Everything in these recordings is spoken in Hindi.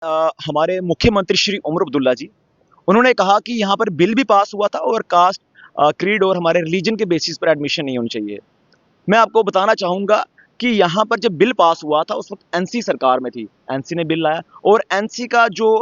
हमारे मुख्यमंत्री श्री उमर अब्दुल्ला जी, उन्होंने कहा कि यहाँ पर बिल भी पास हुआ था और कास्ट, क्रीड और हमारे रिलीजन के बेसिस पर एडमिशन नहीं होनी चाहिए। मैं आपको बताना चाहूँगा कि यहाँ पर जब बिल पास हुआ था उस वक़्त एनसी सरकार में थी। एनसी ने बिल लाया और एनसी का जो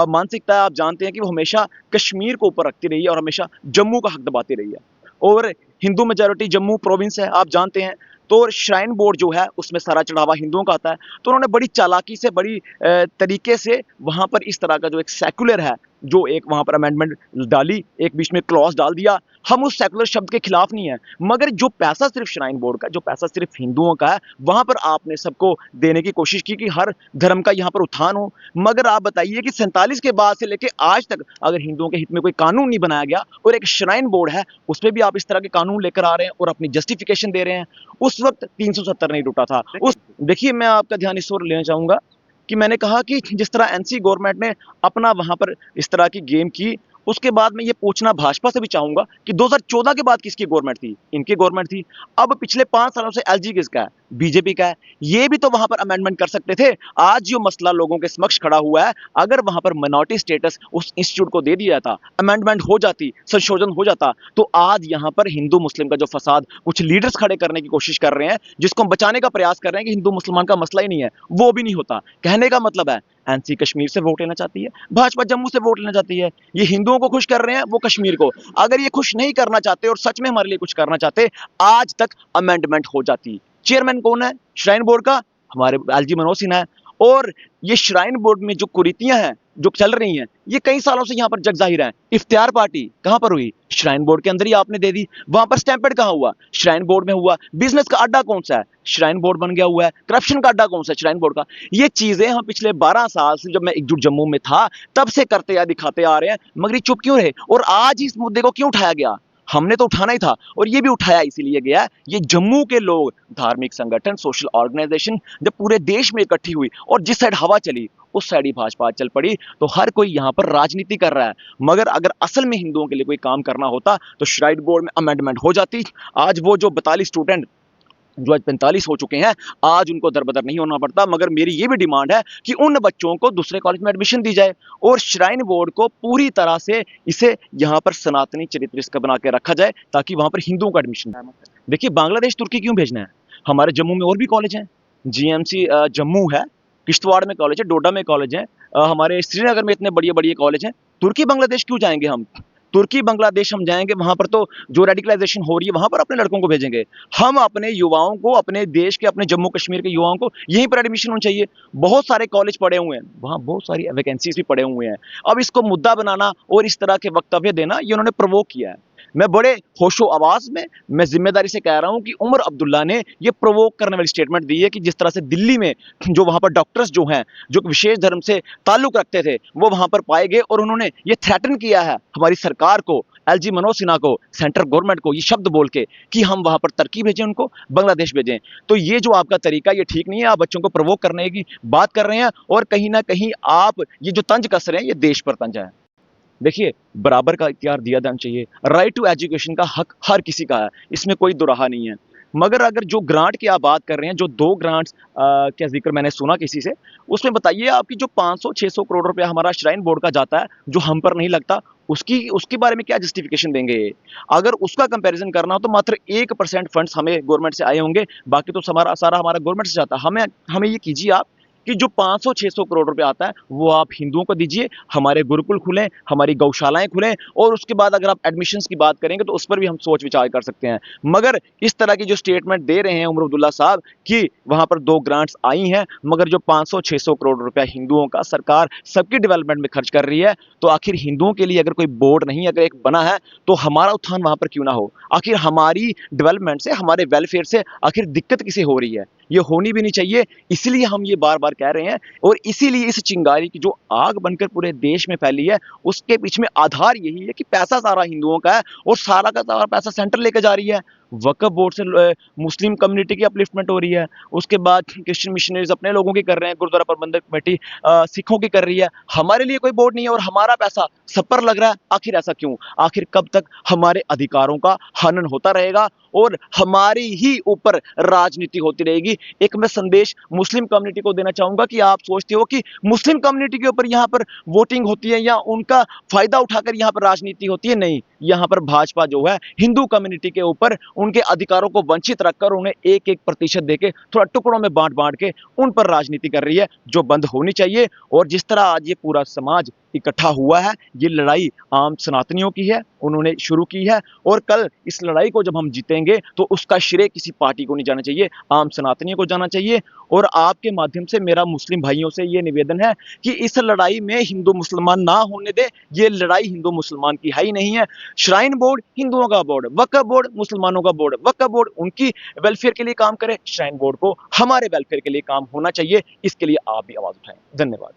मानसिकता है आप जानते हैं कि वो हमेशा कश्मीर को ऊपर रखती रही है और हमेशा जम्मू का हक दबाती रही है। और हिंदू मेजॉरिटी जम्मू प्रोविंस है, आप जानते हैं। तो श्राइन बोर्ड जो है उसमें सारा चढ़ावा हिंदुओं का आता है। तो उन्होंने बड़ी चालाकी से, बड़ी तरीके से वहाँ पर इस तरह का जो एक सेक्युलर है, जो एक वहाँ पर अमेंडमेंट डाली, एक बीच में क्लॉज डाल दिया। हम उस सेक्युलर शब्द के खिलाफ नहीं है, मगर जो पैसा सिर्फ श्राइन बोर्ड का, जो पैसा सिर्फ हिंदुओं का है, वहाँ पर आपने सबको देने की कोशिश की कि हर धर्म का यहाँ पर उत्थान हो। मगर आप बताइए कि 47 के बाद से लेके आज तक अगर हिंदुओं के हित में कोई कानून नहीं बनाया गया और एक श्राइन बोर्ड है उस पर भी आप इस तरह के कानून लेकर आ रहे हैं और अपनी जस्टिफिकेशन दे रहे हैं। उस वक्त 370 नहीं टूटा था। उस देखिए, मैं आपका ध्यान इस ओर लेना चाहूंगा कि मैंने कहा कि जिस तरह एनसी गवर्नमेंट ने अपना वहां पर इस तरह की गेम की, उसके बाद मैं ये पूछना भाजपा से भी चाहूंगा कि 2014 के बाद किसकी गवर्नमेंट थी? इनकी गवर्नमेंट थी। अब पिछले 5 सालों से एलजी किसका है? बीजेपी का है। ये भी तो वहां पर अमेंडमेंट कर सकते थे। आज जो मसला लोगों के समक्ष खड़ा हुआ है, अगर वहां पर माइनॉरिटी स्टेटस उस इंस्टीट्यूट को दे दिया जाता, अमेंडमेंट हो जाती, संशोधन हो जाता, तो आज यहां पर हिंदू मुस्लिम का जो फसाद कुछ लीडर्स खड़े करने की कोशिश कर रहे हैं, जिसको हम बचाने का प्रयास कर रहे हैं कि हिंदू मुसलमान का मसला ही नहीं है, वो भी नहीं होता। कहने का मतलब है, एनसी कश्मीर से वोट लेना चाहती है, भाजपा जम्मू से वोट लेना चाहती है। ये हिंदुओं को खुश कर रहे हैं, वो कश्मीर को। अगर ये खुश नहीं करना चाहते और सच में हमारे लिए कुछ करना चाहते, आज तक अमेंडमेंट हो जाती। चेयरमैन कौन है श्राइन बोर्ड का? हमारे एलजी मनोज सिन्हा है। और ये श्राइन बोर्ड में जो कुरीतियां हैं जो चल रही हैं, ये कई सालों से यहाँ पर जग जाहिर है। इफ्तियार पार्टी कहां पर हुई? श्राइन बोर्ड के अंदर ही आपने दे दी। वहां पर स्टैंपेड कहां हुआ? श्राइन बोर्ड में हुआ। बिजनेस का अड्डा कौन सा है? श्राइन बोर्ड बन गया हुआ है। करप्शन का अड्डा कौन सा है? श्राइन बोर्ड का। ये चीजें हम पिछले 12 साल से, जब मैं एकजुट जम्मू में था, तब से करते या दिखाते आ रहे हैं, मगर ये चुप क्यों रहे? और आज इस मुद्दे को क्यों उठाया गया? हमने तो उठाना ही था, और ये भी उठाया इसीलिए गया, ये जम्मू के लोग, धार्मिक संगठन, सोशल ऑर्गेनाइजेशन जब पूरे देश में इकट्ठी हुई और जिस साइड हवा चली उस साइड ही भाजपा चल पड़ी। तो हर कोई यहाँ पर राजनीति कर रहा है, मगर अगर असल में हिंदुओं के लिए कोई काम करना होता तो श्राइन बोर्ड में अमेंडमेंट हो जाती। आज वो जो 42 स्टूडेंट जो आज 45 हो चुके हैं, आज उनको दरबदर नहीं होना पड़ता। मगर मेरी ये भी डिमांड है कि उन बच्चों को दूसरे कॉलेज में एडमिशन दी जाए और श्राइन बोर्ड को पूरी तरह से इसे यहाँ पर सनातनी चरित्र इसका बना के रखा जाए, ताकि वहां पर हिंदुओं का एडमिशन। देखिए, बांग्लादेश तुर्की क्यों भेजना है? हमारे जम्मू में और भी कॉलेज हैं। जीएमसी जम्मू है, किश्तवाड़ में कॉलेज है, डोडा में कॉलेज है, हमारे श्रीनगर में इतने बड़े बड़े कॉलेज हैं। तुर्की बांग्लादेश क्यों जाएंगे हम? तुर्की बांग्लादेश हम जाएंगे, वहां पर तो जो रेडिकलाइजेशन हो रही है वहां पर अपने लड़कों को भेजेंगे। हम अपने युवाओं को, अपने देश के, अपने जम्मू कश्मीर के युवाओं को यहीं पर एडमिशन होना चाहिए। बहुत सारे कॉलेज पड़े हुए हैं, वहां बहुत सारी वैकेंसीज भी पड़े हुए हैं। अब इसको मुद्दा बनाना और इस तरह के वक्तव्य देना, ये उन्होंने प्रोवोक किया है। मैं बड़े होशो आवाज में, मैं जिम्मेदारी से कह रहा हूं कि उमर अब्दुल्ला ने ये प्रोवोक करने वाली स्टेटमेंट दी है कि जिस तरह से दिल्ली में जो वहां पर डॉक्टर्स जो हैं, जो विशेष धर्म से ताल्लुक रखते थे, वो वहां पर पाए गए और उन्होंने ये थ्रेटन किया है हमारी सरकार को, एलजी मनोज सिन्हा को, सेंट्रल गवर्नमेंट को, ये शब्द बोल के कि हम वहां पर तुर्की भेजें, उनको बांग्लादेश भेजें। तो ये जो आपका तरीका, ये ठीक नहीं है। आप बच्चों को प्रोवोक करने की बात कर रहे हैं और कहीं ना कहीं आप ये जो तंज कस रहे हैं, ये देश पर तंज है। देखिए, बराबर का इख्तियार दिया जाना चाहिए। राइट टू एजुकेशन का हक हर किसी का है, इसमें कोई दुराहा नहीं है। मगर अगर जो ग्रांट की आप बात कर रहे हैं, जो 2 ग्रांट्स का जिक्र मैंने सुना किसी से, उसमें बताइए आपकी जो 500-600 करोड़ रुपया हमारा श्राइन बोर्ड का जाता है, जो हम पर नहीं लगता, उसकी उसके बारे में क्या जस्टिफिकेशन देंगे? अगर उसका कंपैरिजन करना हो तो मात्र 1% फंड्स हमें गवर्नमेंट से आए होंगे, बाकी तो सारा हमारा गवर्नमेंट से जाता है। हमें हमें ये कीजिए आप कि जो 500-600 करोड़ रुपए आता है वो आप हिंदुओं को दीजिए, हमारे गुरुकुल खुलें, हमारी गौशालाएं खुलें, और उसके बाद अगर आप एडमिशंस की बात करेंगे तो उस पर भी हम सोच विचार कर सकते हैं। मगर इस तरह की जो स्टेटमेंट दे रहे हैं उमर अब्दुल्ला साहब कि वहां पर 2 ग्रांट्स आई हैं, मगर जो 500-600 करोड़ रुपया हिंदुओं का सरकार सबकी डेवलपमेंट में खर्च कर रही है, तो आखिर हिंदुओं के लिए अगर कोई बोर्ड नहीं, अगर एक बना है, तो हमारा उत्थान वहां पर क्यों ना हो? आखिर हमारी डेवलपमेंट से, हमारे वेलफेयर से आखिर दिक्कत किसे हो रही है? ये होनी भी नहीं चाहिए। इसलिए हम ये बार बार कह रहे हैं, और इसीलिए इस चिंगारी की जो आग बनकर पूरे देश में फैली है, उसके पीछे में आधार यही है कि पैसा सारा हिंदुओं का है और सारा का सारा पैसा सेंटर लेकर जा रही है। वक्फ बोर्ड से मुस्लिम कम्युनिटी की अपलिफ्टमेंट हो रही है, उसके बाद क्रिश्चियन मिशनरीज अपने लोगों की कर रहे हैं, गुरुद्वारा प्रबंधक कमेटी सिखों की कर रही है। हमारे लिए कोई बोर्ड नहीं है और हमारा पैसा सब पर लग रहा है। आखिर ऐसा क्यों? आखिर कब तक हमारे अधिकारों का हनन होता रहेगा और हमारी ही ऊपर राजनीति होती रहेगी? एक मैं संदेश मुस्लिम कम्युनिटी को देना चाहूंगा कि आप सोचते हो कि मुस्लिम कम्युनिटी के ऊपर यहाँ पर वोटिंग होती है या उनका फायदा उठाकर यहाँ पर राजनीति होती है। नहीं, यहाँ पर भाजपा जो है हिंदू कम्युनिटी के ऊपर उनके अधिकारों को वंचित रखकर उन्हें एक एक प्रतिशत देके थोड़ा टुकड़ों में बांट बांट के उन पर राजनीति कर रही है, जो बंद होनी चाहिए। और जिस तरह आज ये पूरा समाज इकट्ठा हुआ है, ये लड़ाई आम सनातनियों की है, उन्होंने शुरू की है और कल इस लड़ाई को जब हम जीतेंगे तो उसका श्रेय किसी पार्टी को नहीं जाना चाहिए, आम सनातनियों को जाना चाहिए। और आपके माध्यम से मेरा मुस्लिम भाइयों से ये निवेदन है कि इस लड़ाई में हिंदू मुसलमान ना होने दे। ये लड़ाई हिंदू मुसलमान की है ही नहीं है। श्राइन बोर्ड हिंदुओं का बोर्ड, वक्फ बोर्ड मुसलमानों का बोर्ड, वक्फ बोर्ड उनकी वेलफेयर के लिए काम करे, श्राइन बोर्ड को हमारे वेलफेयर के लिए काम होना चाहिए। इसके लिए आप भी आवाज उठाएं। धन्यवाद।